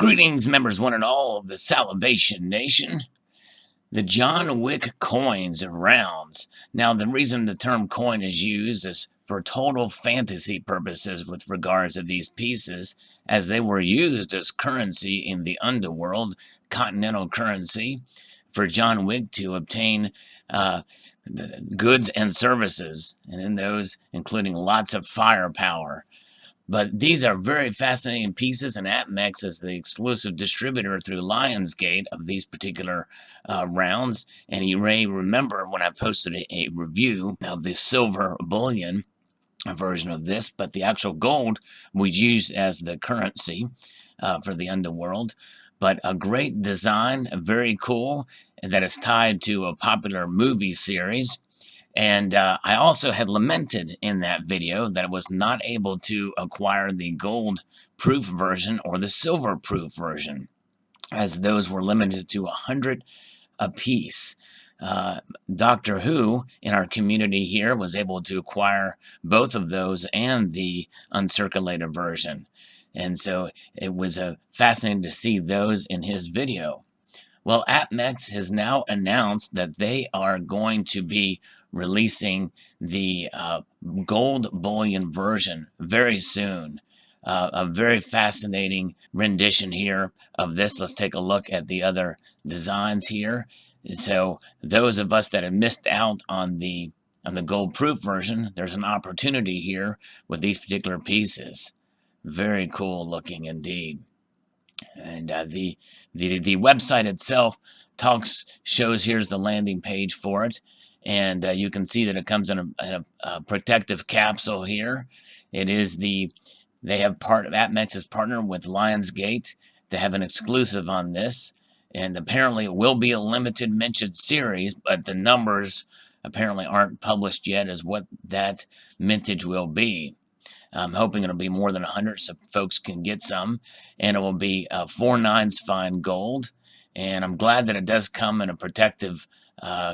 Greetings, members one and all of the Salivation Nation. The John Wick coins are rounds. Now, the reason the term coin is used is for total fantasy purposes with regards to these pieces, as they were used as currency in the underworld, continental currency, for John Wick to obtain goods and services, and in those, including lots of firepower. But these are very fascinating pieces, and AppMex is the exclusive distributor through Lionsgate of these particular rounds. And you may remember when I posted a review of the silver bullion version of this, but the actual gold was used as the currency for the underworld. But a great design, very cool, and that is tied to a popular movie series. And I also had lamented in that video that I was not able to acquire the gold proof version or the silver proof version, as those were limited to 100 a piece. Doctor Who in our community here was able to acquire both of those and the uncirculated version. And so it was fascinating to see those in his video. Well, AppMex has now announced that they are going to be releasing the gold bullion version very soon. A very fascinating rendition here of this. Let's take a look at the other designs here. So those of us that have missed out on the gold proof version, there's an opportunity here with these particular pieces. Very cool looking indeed. And the website itself shows here's the landing page for it, and you can see that it comes in a protective capsule here. It is they have AppMex is partnered with Lionsgate to have an exclusive on this, and apparently it will be a limited mention series, but the numbers apparently aren't published yet as what that mintage will be. I'm hoping it'll be more than 100 so folks can get some. And it will be 4/9 fine gold. And I'm glad that it does come in a protective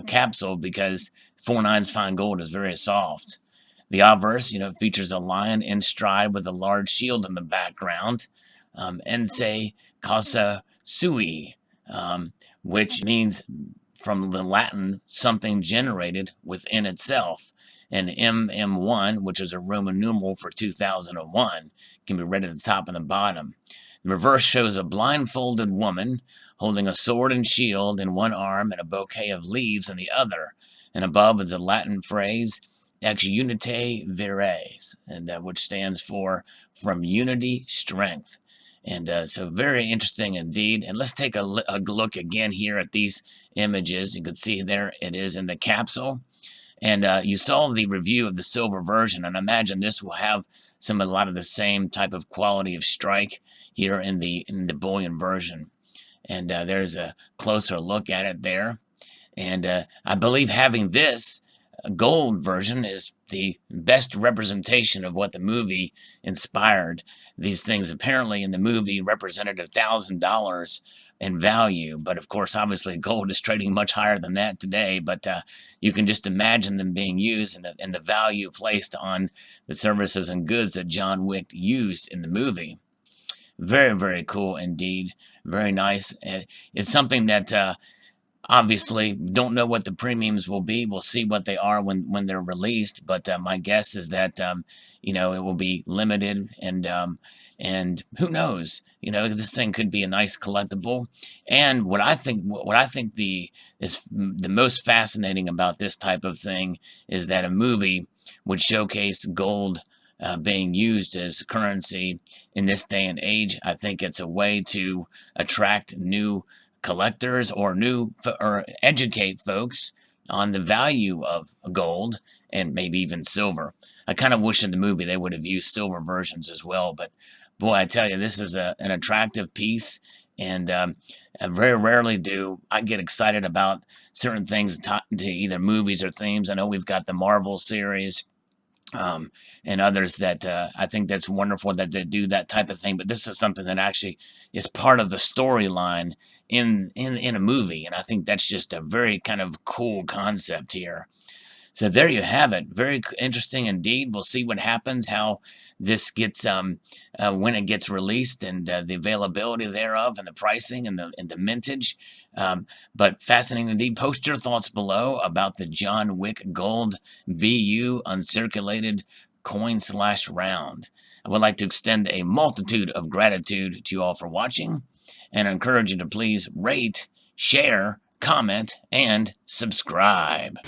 capsule, because 4/9 fine gold is very soft. The obverse, features a lion in stride with a large shield in the background. Ense Casa Sui, which means from the Latin, something generated within itself. And MM1, which is a Roman numeral for 2001, can be read at the top and the bottom. The reverse shows a blindfolded woman holding a sword and shield in one arm and a bouquet of leaves in the other. And above is a Latin phrase, ex unite vires, and which stands for from unity, strength. And so very interesting indeed. And let's take a look again here at these images. You can see there it is in the capsule. And you saw the review of the silver version, and I imagine this will have a lot of the same type of quality of strike here in the bullion version. And there's a closer look at it there. And I believe having this gold version is the best representation of what the movie inspired. These things apparently in the movie represented $1,000 in value, but of course, obviously, gold is trading much higher than that today. But you can just imagine them being used and the value placed on the services and goods that John Wick used in the movie. Very, very cool indeed. Very nice. It's something that obviously don't know what the premiums will be. We'll see what they are when they're released. But my guess is that it will be limited, and who knows? This thing could be a nice collectible. And what I think is the most fascinating about this type of thing is that a movie would showcase gold being used as currency in this day and age. I think it's a way to attract new collectors or educate folks on the value of gold and maybe even silver. I kind of wish in the movie they would have used silver versions as well, but boy, I tell you, this is an attractive piece, and very rarely do I get excited about certain things to either movies or themes. I know we've got the Marvel series and others that I think that's wonderful that they do that type of thing, but this is something that actually is part of the storyline in a movie, and I think that's just a very kind of cool concept here. So there you have it. Very interesting indeed. We'll see what happens, how this gets when it gets released, and the availability thereof, and the pricing, and the mintage. But fascinating indeed. Post your thoughts below about the John Wick Gold BU uncirculated coin/round. I would like to extend a multitude of gratitude to you all for watching, and I encourage you to please rate, share, comment, and subscribe.